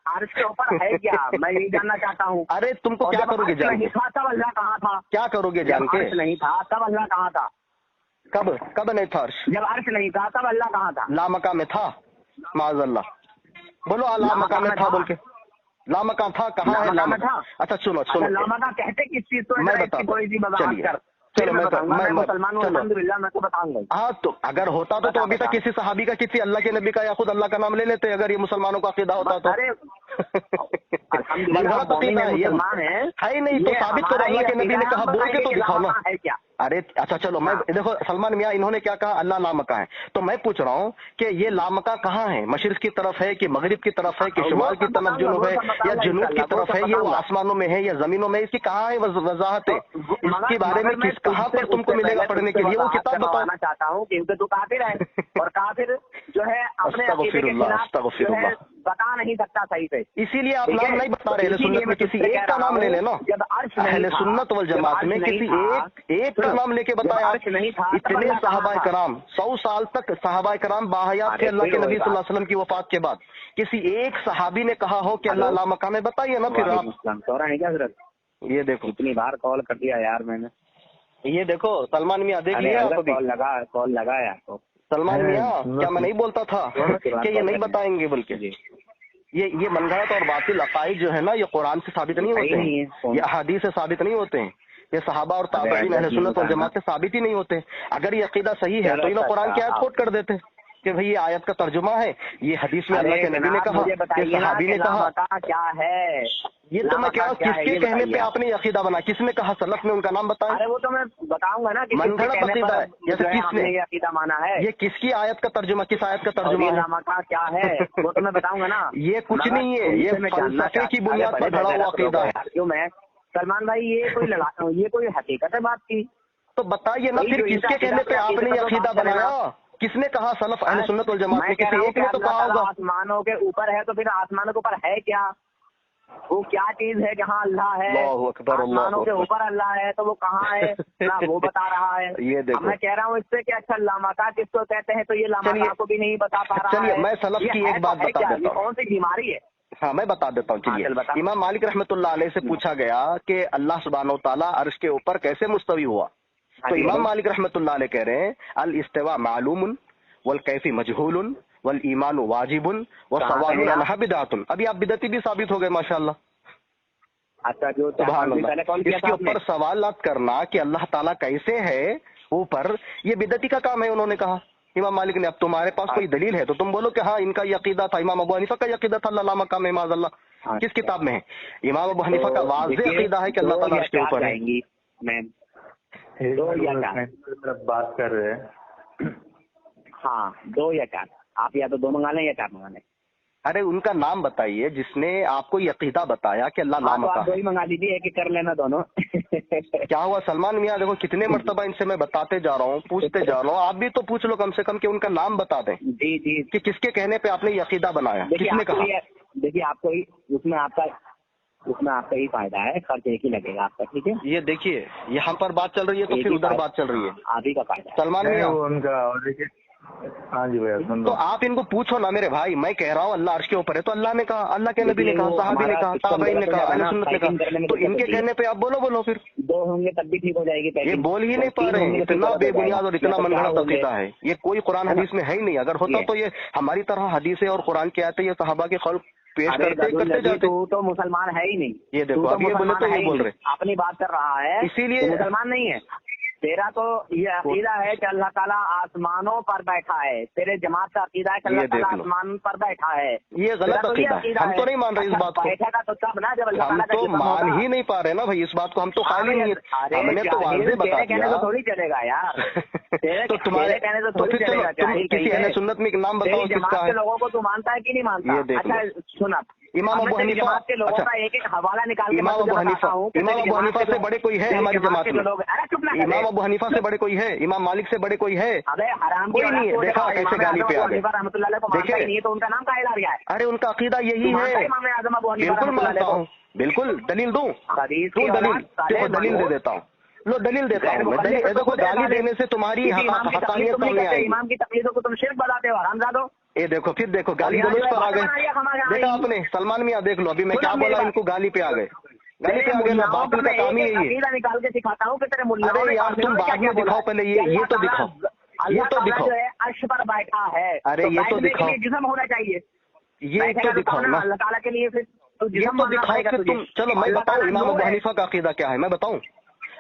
है क्या? मैं यही जानना चाहता हूँ। अरे तुमको क्या करोगे जान के? तब अल्लाह कहाँ था? क्या करोगे जान के? नहीं था तब अल्लाह कहाँ था? कब नहीं था अर्श? जब अर्श नहीं था तब अल्लाह कहाँ था? लामका में था, माज़अल्लाह। बोलो लामका में था बोल के। लामका था, कहाँ है लामका? अच्छा सुनो, लामका कहते किस चीज को? मैं बताऊँ, चलो मैं अल्हम्दुलिल्लाह मैं तो बताऊंगा। हाँ तो अगर होता तो अभी तक किसी सहाबी का, किसी अल्लाह के नबी का या खुद अल्लाह का नाम ले लेते, अगर ये मुसलमानों का अकीदा होता तो। मनगढ़ंत अकीदा है ही नहीं तो साबित करो। अल्लाह के नबी ने कहा, बोल के तो दिखाओ ना। अरे अच्छा चलो, मैं देखो सलमान मियाँ इन्होंने क्या कहा, अल्लाह लामका है। तो मैं पूछ रहा हूँ कि ये लामका कहाँ है? मशरिक की तरफ है कि मगरिब की तरफ है कि शुमाल की तरफ जुनूब है या जुनूब की तरफ है? ये वो आसमानों में है या जमीनों में? इसकी कहाँ है वजाहत है? इसके बारे में किस कहाँ पर तुमको मिलेगा पढ़ने के लिए? वो किताब बताना चाहता हूँ, क्योंकि तो काफिर है और काफिर जो है अपने बता नहीं सकता सही से, इसीलिए आप ठीक नाम है? नहीं बता तो रहे। अहले इसीलिए सुन्नत में मैं किसी तुझसे एक कह का रहा नाम ले हूँ, लेना। जब अर्श नहीं अहले था, सुन्नत वल जब जमात अर्श में नहीं किसी था, एक का सुनो, नाम लेके जब बताया। अर्श नहीं था तब इतने अल्लाह कहाँ सहाबाए था? कराम 100 साल तक सहाबाए कराम बाहयात थे अरे अल्लाह के फिर नबी वही सल्लल्लाहु बात। अलैहि वसल्लम की वफात के बाद। किसी एक सहाबी ने कहा हो कि अल्लाह हेलो? लामकाम है, बताइए ना फिर आप। सो रहे हैं क्या हजरत? ये देखो, इतनी बार कॉल कर दिया यार मैंने। ये देखो सलमान मियाँ, देख अरे लिया आप हजरत अभी? कॉल लगा है आपको। सलमान मियाँ, क्या मैं नहीं बोलता था उसके बाद कि ये कॉल नहीं करेंगे। बताएंगे? बल्कि जी। ये मनगढ़ंत और बातिल अकाइद जो है ना, ये कुरान से साबित नहीं होते नहीं है, हैं, ये अहादीस से साबित नहीं होते हैं, ये सहाबा और ताबईन अहले सुन्नत वल जमात से साबित ही नहीं होते। अगर ये अकीदा सही है तो ये कुरान की आयत कोट कर देते कि भाई ये आयत का तर्जुमा है, ये हदीस में अल्लाह के नबी ने कहा, मुझे ये बताइए ना सहाबी कि ने कहा। लामका क्या है? ये तो मैं क्या, किसके कहने पे आपने ये अकीदा बना? किसने कहा? सलफ ने उनका नाम बताया। अरे वो तो मैं बताऊंगा ना कि मनगढ़ंत किसके कहने अकीदा पर है, जैसे जो है हमने किसने ये अकीदा माना है। ये किसकी आयत का तर्जुमा, किस आयत का और तर्जुमा ये है? लामका क्या है वो तो मैं बताऊंगा ना। ये कुछ नहीं है, ये फलसफे की बुनियाद पर खड़ा हुआ अकीदा है। क्यों मैं सलमान भाई, ये कोई हकीकत है बात की? तो बताइए ना फिर किसके कहने पे आपने ये अकीदा बनाया? किसने कहा? सलफ अहले सुन्नत वल जमात में किसी एक ने तो कहा होगा। आसमानों के ऊपर है तो फिर आसमानों के ऊपर है क्या? वो क्या चीज है? जहाँ अल्लाह है, अल्लाहु अकबर, आसमानों के ऊपर अल्लाह है तो वो कहाँ है ना, वो बता रहा है। ये देखो, अब मैं कह रहा हूँ इससे कि अच्छा लामका किसको कहते हैं, तो ये लामका को भी नहीं बता पा रहा है। चलिए मैं सलफ की एक बात बता देता हूँ। कौन सी बीमारी है? हाँ मैं बता देता हूँ। चलिए, इमाम मालिक रहमतुल्लाह अलैह से पूछा गया कि अल्लाह सुब्हानहू तआला अर्श के ऊपर कैसे मुस्तवी हुआ, तो इमाम मालिक रहमतुल्लाह अलैह कह रहे हैं अल इस्तिवा मालूमुन वल कैफी मजहूलुन वल ईमान वाजिबुन व सवालुन अनहा बिदअतुन। अभी आप बिदअती भी साबित हो गए माशाअल्लाह। अच्छा, जो इसके ऊपर सवालात करना कि अल्लाह ताला कैसे है ऊपर, ये बिदअती का काम है, उन्होंने कहा इमाम मालिक ने। अब तुम्हारे पास कोई दलील है तो तुम बोलो कि हाँ इनका ये अकीदा था, इमाम अबू हनीफा का ये अकीदा था अल्लाह मकाम माज़अल्लाह। किस किताब में है? इमाम अबू हनीफा का वाज़ेह अकीदा है कि अल्लाह ताला अर्श के ऊपर है। मैम बात कर रहे हैं। हाँ, 2 या 4, आप या तो 2 मंगा लें या 4 मंगा लें। अरे उनका नाम बताइए जिसने आपको ये अकीदा बताया कि अल्लाह लामका है। 2 ही मंगा लीजिए, एक कर लेना दोनों। क्या हुआ सलमान मियाँ, देखो कितने मर्तबा इनसे मैं बताते जा रहा हूँ, पूछते जा रहा हूँ, आप भी तो पूछ लो कम से कम कि उनका नाम बता दें। जी जी, कि किसके कहने पे आपने ये अकीदा बनाया, किसने कहा? देखिए आपको ही उसमें आपका ही फायदा है, खर्च एक ही लगेगा आपका, ठीक है? ये देखिए यहाँ पर बात चल रही है तो फिर उधर बात चल रही है। आप ही का फायदा है सलमान मियाँ उनका। देखिए, हाँ जी भैया सुन तो लो। आप इनको पूछो ना मेरे भाई, मैं कह रहा हूँ अल्लाह अर्श के ऊपर है तो अल्लाह ने कहा, अल्लाह के नबी ने कहा, सहाबी ने कहा, ताबईन ने कहा, अहले सुन्नत ने कहा, तो इनके कहने पे आप बोलो फिर 2 होंगे तब भी ठीक हो जाएगी। ये बोल ही नहीं पा रहे हैं। इतना बेबुनियाद और इतना मनगढ़ंत अकीदा है, ये कोई कुरान हदीस में है ही नहीं। अगर होता तो ये हमारी तरह हदीसें और कुरान के आयतें ये सहाबा के खल्क पेश करते जाते। तो मुसलमान है ही नहीं। ये देखो अब ये बोले तो ये बोल रहे, अपनी बात कर रहा है, इसीलिए मुसलमान नहीं है। तेरा तो ये अकीदा है कि अल्लाह ताला आसमानों पर बैठा है, तेरे जमात का अकीदा है कि अल्लाह ताला आसमान पर बैठा है। ये गलत अकीदा है, हम तो नहीं मान रहे इस बात को। बैठेगा तो तब ना जब अल्लाह हम तो मान ही नहीं पा रहे ना भाई इस बात को, हम तो खाली नहीं है। हमने तो वाज़ेह बता दिया। कहने तो थोड़ी चलेगा यार। तो तुम्हारे कहने तो थोड़ी फिर चलो तुम किसी अहले सुन्नत में नाम बताओ किसका है। लोगों को तू मानता है कि नहीं मानता? अच्छा सुना, इमाम अबू हनीफा, के लोगों का एक हवाला निकाल इमाम अबू हनीफा से बड़े कोई है हमारी जमात में? इमाम अबू हनीफा से बड़े कोई है? इमाम मालिक से बड़े कोई है? अबे हराम कोई नहीं है। देखा कैसे गाली पे आ गए, देखिए तो उनका नाम कहा गया है। अरे उनका अकीदा यही है, बिल्कुल मानता हूँ, बिल्कुल। दलील दूं? दलील देखो, दलील दे देता हूँ, लो दलील देता हूँ मैं। दलील देखो, गाली देने से तुम्हारी हकानियत सामने आएगी। इमाम की तकलीफों को तुम शिर्क बताते हो हरामजादो। ये देखो फिर देखो गाली गलौज पर आ गए। देखा आपने सलमान मियाँ, देख लो अभी मैं क्या बोला, इनको गाली पे आ गए, गाली पे आ गए ना। बातिल का काम ही यही है। निकाल के सिखाता हूँ कि तेरे मुल्ला। अरे यार तुम बाद में दिखाओ, पहले ये तो दिखाओ, ये तो दिखाओ। अर्श पर बैठा है, अरे ये तो दिखाओ, जिस्म होना चाहिए, ये तो दिखाओ ना अल्लाह ताला के लिए। फिर ये तो दिखाओ फिर तुम। चलो मैं बताऊँ इमाम अबू हनीफा का अकीदा क्या है, मैं बताऊँ।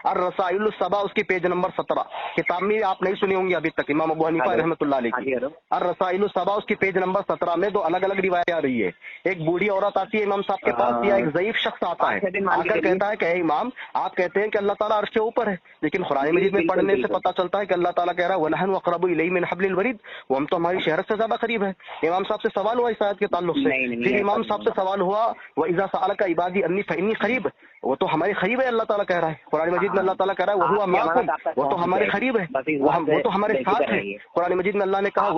और रसाइल सबा उसकी पेज नंबर 17 किताब में आप नहीं सुनी होंगी अभी तक, इमाम अबू हनीफा रहमतुल्लाह अलैह की। और रसाइल सबा उसकी पेज नंबर 17 में 2 अलग अलग रिवायत आ रही है। एक बूढ़ी औरत आती है इमाम साहब के पास, या एक ज़ईफ शख्स आता है, आकर कहता है कि इमाम आप कहते हैं कि अल्लाह ताला अर्श के ऊपर है, लेकिन कुरान मजीद में पढ़ने से पता चलता है कि अल्लाह ताला कह रहा है वनहनु अक़रबु इलैहि मिन हब्लिल वरीद, वो हम तो हमारी शहरत से ज्यादा करीब है। इमाम साहब से सवाल हुआ इस आयत के ताल्लुक से। फिर इमाम साहब से सवाल हुआ व इज़ा सअलका इबादी अन्नी फ़इन्नी क़रीब, वो तो हमारे करीब है, अल्लाह ताला कह रहा है कुरान मजीद में अल्लाह ताला कह रहा है वो हुआ माकुम, वो तो हमारे करीब है, वो तो हमारे साथ है। कुरान मजीद में अल्लाह ने कहा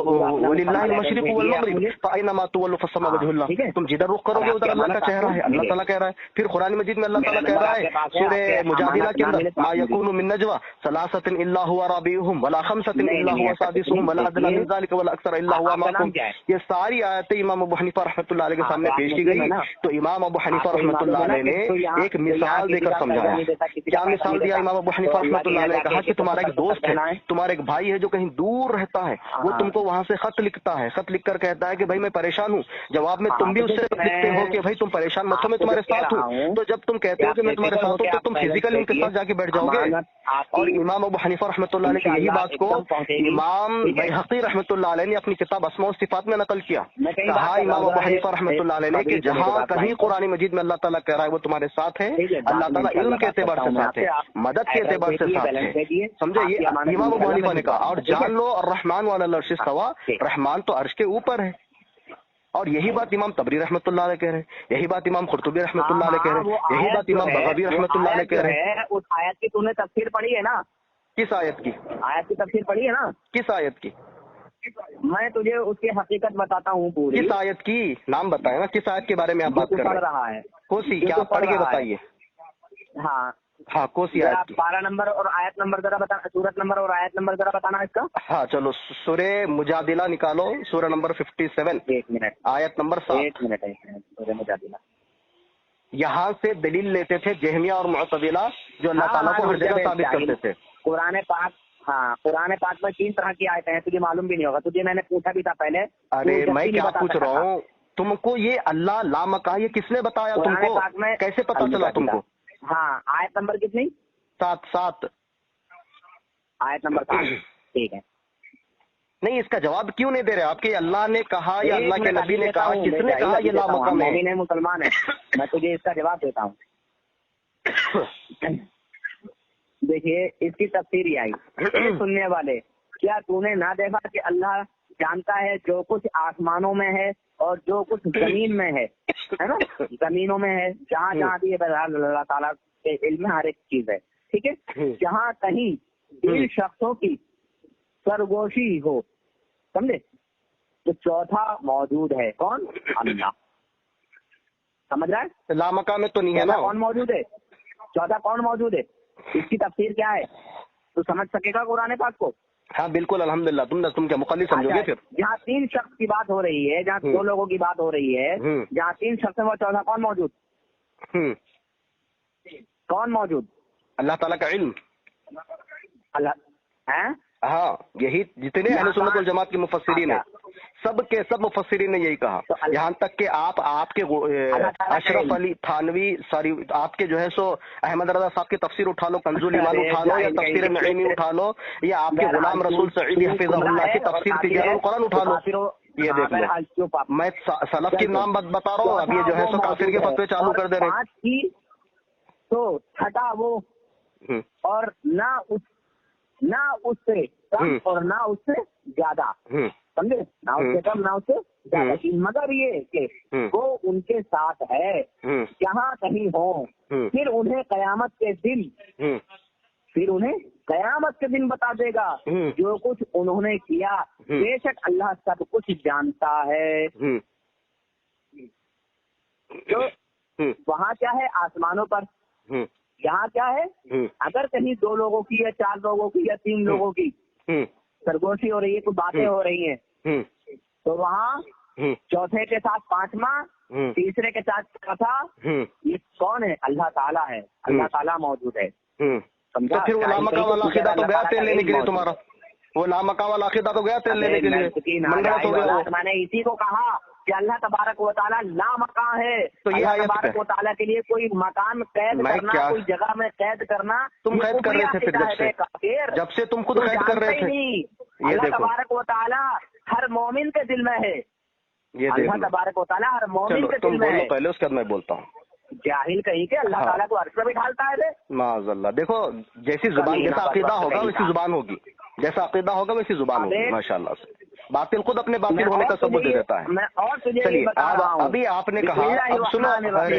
वलिल्लाहिल मशरिक़ु वल मग़रिब फ़अय्नमा तुवल्लू फसम्मा वजहुल्लाह, तुम जिधर रुख करोगे उधर अल्लाह का चेहरा है, अल्लाह ताला कह रहा है। फिर कुरान मजीद में अल्लाह ताला कह रहा है सूरह मुजादिला के अंदर मा यकूनु मिन नजवा सलासतिन इल्ला हुवा राबिउहुम वला खमसतिन इल्ला हुवा सादिसुहुम वला अदना मिन ज़ालिका वला अक्सर इल्ला हुवा माकुम। ये सारी आयतें इमाम अबू हनीफा रहमतुल्लाह अलैह के सामने पेश की गई। तो इमाम अबू हनीफा रहमतुल्लाह अलैह ने एक मिसाल देकर समझाया। क्या मिसाल दिया इमाम अबू हनीफा रहमतुल्लाह अलैह ने? कहा कि तुम्हारा एक दोस्त है, तुम्हारा एक भाई है जो कहीं दूर रहता है, वो तुमको वहां से खत लिखता है, खत लिखकर कहता है कि भाई मैं परेशान हूँ। जवाब में तुम भी उससे लिखते हो कि भाई तुम परेशान मत हो, मैं तुम्हारे साथ हूँ। तो जब तुम कहते हो कि मैं तुम्हारे साथ हूँ तो तुम फिजिकली उनके साथ जाके बैठ जाओगे। और इमाम अबू हनीफा रहमतुल्लाह अलैह की यही बात को इमाम बैहक़ी रहमतुल्लाह अलैह ने अपनी किताब अस्मा व सिफ़ात में नकल किया। कहा इमाम अबू हनीफा रहमतुल्लाह अलैह ने कि जहाँ कहीं कुरान मजीद में अल्लाह ताला कह रहा है वो तुम्हारे साथ है, अल्लाह ताला इल्म के एतबार से साथ है, मदद के एतबार से साथ है। समझे? ये इमाम अबू हनीफा ने कहा। और जान लो और रहमान वाला अर्श इस्तवा, रहमान तो अर्श के ऊपर है। और यही बात इमाम तबरी रहमतुल्लाह अलैह कह रहे हैं, यही बात इमाम कुर्तुबी रहमतुल्लाह अलैह कह रहे हैं, यही बात इमाम बग़वी रहमतुल्लाह अलैह कह रहे हैं। उस आयत की तूने तफसीर पढ़ी है ना? किस आयत की? आयत की तफसीर पढ़ी है ना? किस आयत की? मैं तुझे उसकी हकीकत बताता हूँ पूरी। किस आयत की? नाम बताए ना, किस आयत के बारे में आप बात कर रहे हैं? रहा है कोसी, क्या आप पढ़ के बताइए। हाँ कोसी आयत की। पारा नंबर और आयत नंबर जरा बताना, सूरत नंबर और आयत नंबर जरा बताना इसका। हाँ चलो, सूरह मुजादिला निकालो, सूरह नंबर 57, 1 मिनट, आयत नंबर 7। 1 मिनट, सूरह मुजादिला। यहाँ से दलील लेते थे जहमिया और मुअतज़िला, जो अल्लाह ताला को हर जगह साबित करते थे। कुरान पाक, हाँ कुरान पाक में 3 तरह की आयतें हैं, तुझे मालूम भी नहीं होगा, तुझे मैंने पूछा भी था पहले। अरे मैं क्या पूछ रहा हूँ तुमको, ये अल्लाह लामका ये किसने बताया तुमको? कैसे पता चला तुमको? हाँ आयत नंबर कितनी? 7। आयत नंबर 7, ठीक है। नहीं, इसका जवाब क्यों नहीं दे रहे आपके? अल्लाह ने कहा या अल्लाह के नबी ने कहा? किसने कहा ये लामका में? मोमिन है, मुसलमान है, मैं तुझे इसका जवाब देता हूँ। देखिए इसकी तफसीर ही आई। सुनने वाले, क्या तूने ना देखा कि अल्लाह जानता है जो कुछ आसमानों में है और जो कुछ जमीन में है ना? जमीनों में है, जहाँ जहाँ भी अल्लाह ताला के इल्म में हर एक चीज है, ठीक है। जहाँ कहीं दिल शख्सों की सरगोशी हो, समझे, तो चौथा मौजूद है। कौन? अल्लाह। समझ रहा है? लामका में तो नहीं है ना? कौन मौजूद है? चौथा कौन मौजूद है? इसकी तफसीर क्या है तो समझ सकेगा कुरान पाक को। हाँ बिल्कुल, अल्हम्दुलिल्लाह। तुम क्या मुक़ल्लिद समझोगे फिर? जहाँ 3 शख्स की बात हो रही है, जहाँ 2 लोगों की बात हो रही है, जहाँ 3 शख्स है, वो चौथा कौन मौजूद? कौन मौजूद? अल्लाह ताला का इल्म। अल्लाह है। हाँ, यही जितने अहले सुन्नत वल जमात के मुफस्सिरीन हैं, सब मुफस्सिरीन ने यही कहा। यहाँ तक कि आपके अशरफ अली थानवी, सॉरी आपके जो है सो अहमद रजा साहब की तफसीर उठा लो, कंजुल ईमान उठा लो, या तफसीर नईमी उठा लो, या आपके गुलाम रसूल सईदी हफिज़हुल्लाह की तफसीर तिजारुल कुरान उठा लो, ये देख लो। मैं सलफ की नाम बता रहा हूँ, अब ये जो है सो काफिर के फतवे चालू कर दे रहे हैं। तो छठा वो, और ना उससे कम और ना उससे ज्यादा, समझे, ना उससे कम ना उससे ज्यादा, मगर ये कि वो उनके साथ है जहाँ कहीं हो, फिर उन्हें कयामत के दिन बता देगा जो कुछ उन्होंने किया। बेशक अल्लाह सब कुछ जानता है। तो वहाँ क्या है? आसमानों पर। यहाँ क्या है? अगर कहीं 2 लोगों की या 4 लोगों की या 3 लोगों की सरगोशी हो रही है, कुछ बातें हो रही हैं, तो वहाँ चौथे के साथ 5वां, तीसरे के साथ चौथा, ये कौन है? अल्लाह ताला है। अल्लाह ताला मौजूद है। तो फिर वो लामका वाला अकीदा तो गया तेल लेने के लिए तुम्हारा, वो लामका वाला अकीदा तो गया तेल लेने के लिए। मैंने इसी को कहा कि अल्लाह तबारक व तआला लामका है। तो ये अल्लाह तबारक व तआला के लिए कोई मकान कैद करना, कोई जगह में कैद करना, तुम कैद कर रहे थे फिर जब से तुम खुद कैद कर रहे थे। अल्लाह तबारक व तआला हर मोमिन के दिल में है। ये अल्लाह तबारक व तआला हर मोमिन के दिल में है। पहले उसके बाद मैं बोलता हूँ। जाहिल कहीं के अल्लाह ताला को अर्श पे बिठालता है। माज़अल्लाह। देखो जैसी जुबान, जैसा अकीदा होगा वैसी जुबान होगी, जैसा अकीदा होगा वैसी जुबान होगी। माशाल्लाह से बातिल खुद अपने बातिल होने का सबूत दे देता है। चलिए अभी आपने कहा, अब सुनो,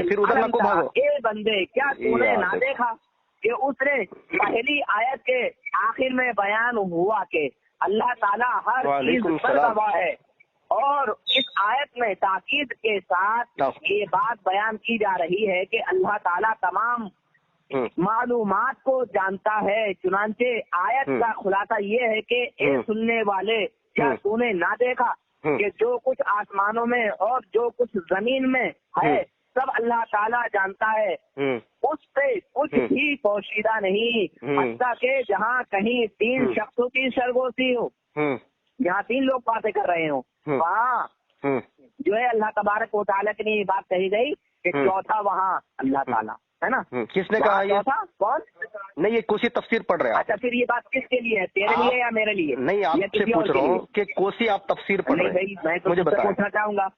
फिर उधर ना को भागो। ए बंदे, क्या तूने ना देखा کہ اس نے پہلی آیت کے آخر میں بیان ہوا کہ اللہ تعالیٰ ہر چیز پر گواہ ہے، اور اس آیت میں تاکید کے ساتھ یہ بات بیان کی جا رہی ہے کہ اللہ تعالیٰ تمام معلومات کو جانتا ہے۔ چنانچہ آیت کا خلاصہ یہ ہے کہ اے سننے والے، کیا تو نے نہ دیکھا کہ جو کچھ آسمانوں میں اور جو کچھ زمین میں ہے سب اللہ تعالیٰ جانتا ہے، اس پہ کچھ بھی پوشیدہ نہیں، حتیٰ کہ جہاں کہیں 3 شخصوں کی سرگوشی ہو، جہاں 3 لوگ باتیں کر رہے ہوں، وہاں جو ہے اللہ تبارک و تعالیٰ کی یہ بات کہی گئی کہ چوتھا وہاں اللہ تعالیٰ ہے نا۔ کس نے کہا یہ؟ کون؟ نہیں، یہ کوسی تفسیر پڑھ رہے ہیں۔ اچھا، پھر یہ بات کس کے لیے ہے، تیرے لیے یا میرے لیے؟ نہیں، آپ سے پوچھ رہا ہوں کہ کوسی آپ تفسیر پڑھ رہے ہیں، میں مجھے بتائیں۔ پوچھنا چاہوں گا،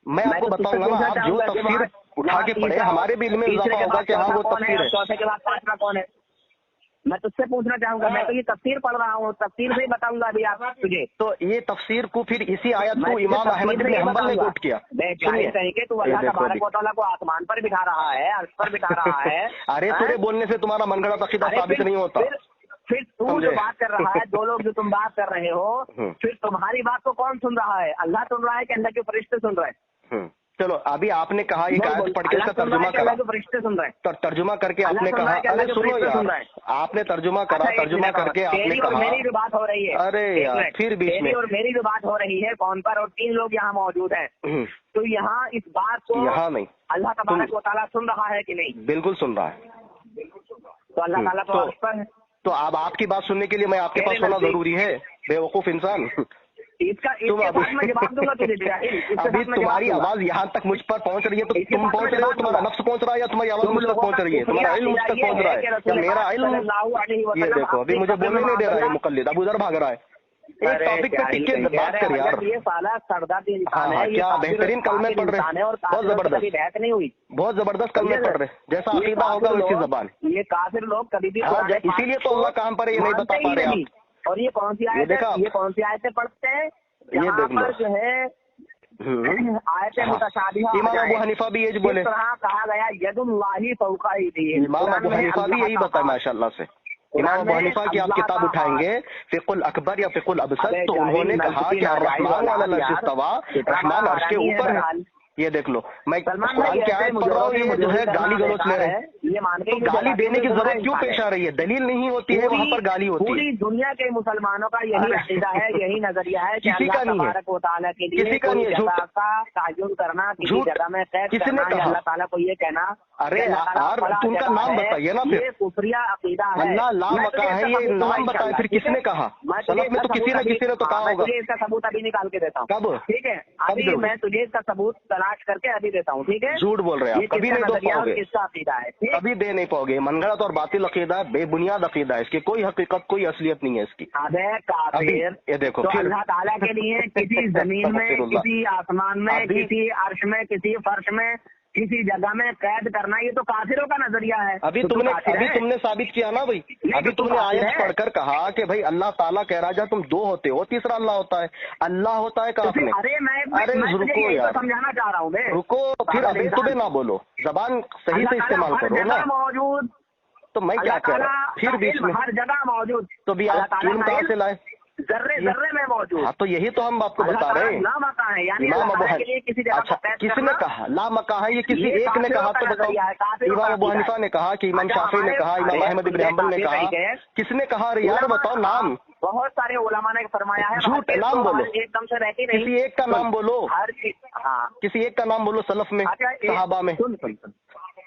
میں آپ کو بتاؤں گا نا، آپ جو تفسیر اٹھا کے پڑھے ہمارے بھی علم میں اضافہ ہوگا کہ ہاں وہ تفسیر ہے۔ چوتھے کے بعد 5واں کون ہے؟ میں تجھ سے پوچھنا چاہوں گا، میں تو یہ تفسیر پڑھ رہا ہوں، تفسیر سے ہی بتاؤں گا ابھی آپ تجھے۔ تو یہ تفسیر کو پھر اسی آیت کو امام احمد بن حنبل نے کوٹ کیا۔ کہ تو اللہ تبارک و تعالیٰ کو آسمان پر بٹھا رہا ہے، عرش پر بٹھا رہا ہے۔ ارے تیرے بولنے سے تمہارا من گڑا عقیدہ ثابت نہیں ہوتا۔ پھر تو جو بات کر رہا ہے، 2 لوگ جو تم بات کر رہے ہو، پھر تمہاری بات کو کون سن رہا ہے؟ اللہ سن رہا ہے کہ اللہ کے فرشتے سن رہے ہیں؟ چلو ابھی آپ نے کہا ایک آیت پڑھ کے اس کا ترجمہ کرا، فرشتے سن رہے ہیں، ترجمہ کر کے آپ نے کہا، ارے سنو یار، آپ نے ترجمہ کرا، ترجمہ کر کے آپ نے کہا، میری جو بات ہو رہی ہے، ارے یار پھر بیچ میں، اور میری جو بات ہو رہی ہے فون پر، اور 3 لوگ یہاں موجود ہیں، تو یہاں اس بات کو یہاں نہیں، اللہ تبارک و تعالیٰ سن رہا ہے کہ نہیں؟ بالکل سن رہا ہے۔ تو اللہ تعالیٰ تو عرش پر ہے۔ تو اب آپ کی بات سننے کے لیے میں آپ کے پاس ہونا ضروری ہے، بے وقوف انسان۔ ابھی تمہاری آواز یہاں تک مجھ پر پہنچ رہی ہے تو تم پہنچ رہے ہو، تمہارا نفس پہنچ رہا ہے یا تمہاری آواز مجھ تک پہنچ رہی ہے؟ تمہارا علم مجھ تک پہنچ رہا ہے یا میرا علم؟ یہ دیکھو ابھی مجھے بولنے نہیں دے رہا ہے مقلد، ابو ذر بھاگ رہا ہے۔ ایک ٹاپک پہ ٹک کے بات کر یار۔ یہ سالہ سردار انسان ہاں ہے، کیا بہترین کلمے پڑھ رہے، بہت زبردست، بحث نہیں ہوئی، بہت زبردست کلمے پڑھ رہے، جیسا عقیدہ ہوگا ویسی زبان۔ یہ کافر لوگ کبھی بھی اسی لیے تو اللہ کہاں پر ہے یہ نہیں بتا پا رہے آپ۔ اور یہ کون سی آیتیں پڑھتے ہیں؟ یہ دیکھ لو جو ہے آیتیں متشابہہ، امام ابو حنیفہ بھی یہی بولے، کہا گیا ید اللہ فوق ایدیہم، امام ابو حنیفہ بھی یہی بتایا ماشاء اللہ سے۔ امام ابو حنیفہ کی آپ کتاب اٹھائیں گے فقہ الاکبر یا فقہ الابسط، تو انہوں نے کہا کہ الرحمن علی العرش استویٰ، رحمان عرش کے اوپر ہے۔ یہ دیکھ لو، میں قرآن کی آیت پڑھ رہا ہوں، یہ جو ہے گالی گلوچ لے رہے ہیں، تو گالی دینے کی ضرورت کیوں پیش آ رہی ہے؟ دلیل نہیں ہوتی ہے وہاں پر گالی ہوتی ہے۔ پوری دنیا کے مسلمانوں کا یہی عقیدہ ہے، یہی نظریہ ہے کہ کسی کا نہیں ہے، تبارک و تعالیٰ کے لیے کسی کا نہیں ہے، جھوٹ کا تعین کرنا، کسی جگہ میں قید کرنا، اللہ تعالیٰ کو یہ کہنا، ارے یار تم کا نام بتائیے نا، پھر کفریہ عقیدہ ہے۔ اللہ لام کا ہے، یہ نام بتائے پھر کس نے کہا؟ سلف میں تو کسی نہ کسی نے تو کہا ہوگا۔ تجھے اس کا ثبوت ابھی نکال کے دیتا ہوں، کب؟ ٹھیک ہے، ابھی میں تجھے اس کا ثبوت تلاش کر کے ابھی دیتا ہوں، ٹھیک ہے؟ جھوٹ بول رہے ہیں آپ، کبھی نہیں دے پاؤ گے، کس کا عقیدہ ہے، کبھی دے نہیں پاؤ گے۔ من گڑت اور باطل عقیدہ ہے، بے بنیاد عقیدہ ہے، اس کی کوئی حقیقت کوئی اصلیت نہیں ہے اس کی۔ ابے کافر، یہ دیکھو تو اللہ تعالیٰ کے لیے کسی زمین میں، کسی آسمان میں، کسی عرش میں، کسی فرش میں، کسی جگہ میں قید کرنا، یہ تو کافروں کا نظریہ ہے۔ ابھی تم نے ثابت کیا نا بھائی، ابھی تم نے آیت پڑھ کر کہا کہ بھائی اللہ تعالیٰ کہہ رہا جب تم 2 ہوتے ہو، تیسرا اللہ ہوتا ہے، اللہ ہوتا ہے کہا آپ نے۔ ارے رکو یار، سمجھانا چاہ رہا ہوں میں، رکو، پھر ابھی تمہیں نہ بولو، زبان صحیح سے استعمال کرو نا۔ موجود تو میں کیا کہہ رہا ہوں پھر بیچ میں، ہر جگہ موجود، تو بھی آپ علم کہاں سے لائے؟ ذرے ذرے میں موجود۔ ہاں تو یہی تو ہم آپ کو بتا رہے ہیں۔ امام ابو حنیفہ، اچھا کس نے کہا لا مکہ ہے؟ یہ کسی ایک نے کہا تو بتاؤ۔ امام ابو حنیفہ نے کہا کہ امام شافعی نے کہا، امام احمد بن حنبل نے کہا، کس نے کہا؟ یار بتاؤ نام۔ بہت سارے علماء نے فرمایا ہے، جھوٹ، نام بولو، ایک دم سے رہتی نہیں، کسی ایک کا نام بولو، ہر چیز، ہاں کسی ایک کا نام بولو، سلف میں، صحابہ میں۔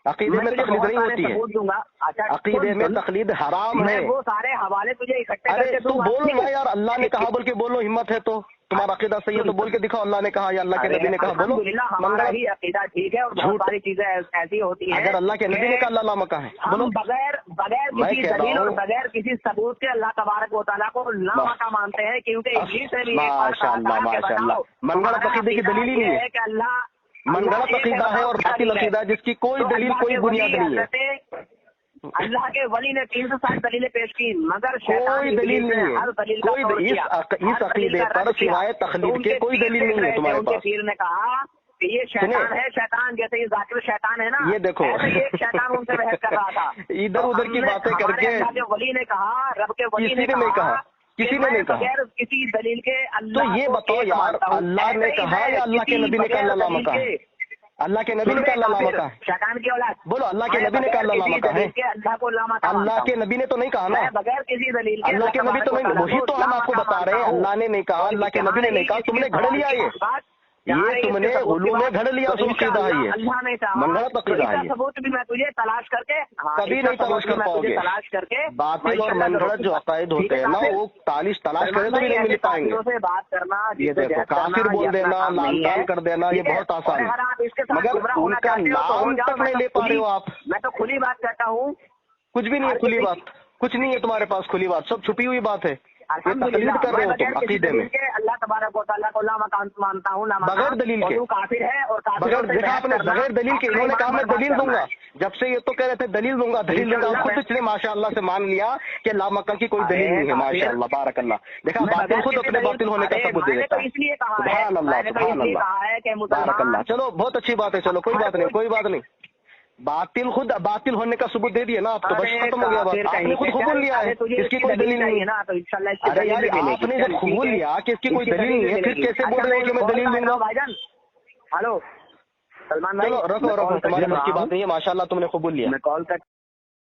عقیدے میں تقلید نہیں ہوتی ہے، عقیدے میں تقلید حرام ہے۔ وہ سارے حوالے تجھے اکٹھے کر ارے کے تو بولو نا یار، اللہ نے کہا بول کے بولو، ہمت ہے تو، تمہارا عقیدہ صحیح ہے تو بول کے دکھاؤ، اللہ نے کہا یا اللہ کے نبی نے کہا، بولو۔ ہمارا ہی عقیدہ ٹھیک ہے، اور بہت ساری چیزیں ایسی ہوتی ہیں اگر اللہ کے نبی نے کہا اللہ لا مکہ ہے، بولو۔ بغیر کسی دلیل اور بغیر کسی ثبوت کے اللہ تبارک و تعالیٰ کو لا مکہ مانتے ہیں، کیونکہ ابلیس سے بھی ماشاء اللہ ماشاء اللہ، من گڑت عقیدے کی دلیل ہی نہیں ہے کہ اللہ من گڑت عقیدہ ہے اور باطل عقیدہ ہے جس کی کوئی دلیل کوئی بنیاد نہیں ہے۔ اللہ کے ولی نے 360 دلیلیں پیش کی، مگر کوئی دلیل نہیں ہے، کوئی اس عقیدے پر سوائے تخلیق کے کوئی دلیل نہیں ہے تمہارے پاس۔ پیر نے کہا कि ये शैतान है, शैतान जैसे ये जाकिर शैतान है ना, ये देखो ऐसे ये एक शैतान उनसे बहस कर रहा था। इधर उधर की बातें करके अल्लाह के वली ने कहा, रब के वली किसी ने नहीं कहा, किसी ने नहीं कहा। बगैर किसी दलील के तो अल्लाह ये को बताओ एक यार, मानता हूं। अल्लाह ने ऐसे ही कहा है, या अल्लाह के किसी नबी ने कहा बगैर अल्लाह नामा दलील का है? के अल्लाह के नबी ने कहा अल्लाह नामा का है? शैतान की औलाद बोलो, अल्लाह के नबी ने कहा अल्लाह नामा का है? अल्लाह को लामा का अल्लाह के नबी ने तो नहीं कहा ना, बगैर किसी दलील के अल्लाह के नबी तो नहीं, वही तो हम आपको बता रहे हैं। अल्लाह ने नहीं कहा, अल्लाह के नबी ने नहीं कहा, तुमने घड़ लिया ये तुमने उलूम में घड़ लिया, उसको सीधा है ये अल्लाह ने कहा, मंगला तकीदा है ये। सबूत भी मैं तुझे तलाश करके कभी नहीं तलाश कर पाओगे। तलाश करके बातिल और मनगढ़ंत जो अकायद होते हैं ना, वो तलाश करे तो भी नहीं मिल पाएंगे। से बात करना, ये देखो, काफिर बोल देना, लाल ताल कर देना, ये बहुत आसान है, मगर उनका नाम तक नहीं ले पा रहे हो आप। मैं तो खुली बात करता हूँ, कुछ भी नहीं है खुली बात, कुछ नहीं है तुम्हारे पास खुली बात, सब छुपी हुई बात है। ये तकलीद कर रहे हो तुम अकीदे में, अल्लाह तबारक व तआला को ला मकान मानता हूँ, बगैर दलील के। काफिर है और बगैर देखा आपने, बगैर दलील के। इन्होंने कहा मैं दलील दूंगा, जब से ये तो कह रहे थे दलील दूंगा दलील दूंगा, खुद पिछले माशाअल्लाह से मान लिया कि ला मक्का की कोई दलील नहीं है। माशाअल्लाह बारकल्लाह, देखा बातिल खुद अपने बातिल होने का सबूत दे देता है। सुभान अल्लाह, सुभान अल्लाह, बारकल्लाह। चलो बहुत अच्छी बात है, चलो कोई बात नहीं, कोई बात नहीं। बातिल खुद बातिल होने का सबूत दे दिया ना, अब तो बस खत्म हो गया बात। आपने खुद कबूल लिया है इसकी कोई दलील नहीं है ना, तो इंशाल्लाह। अरे यार, आपने जब कबूल लिया कि इसकी कोई दलील नहीं है, फिर कैसे बोल रहे हो कि मैं दलील दूंगा? हेलो सलमान भाई, चलो रखो रखो, तुम्हारे बस की बात नहीं है, माशाल्लाह तुमने कबूल लिया। मैं कॉल कर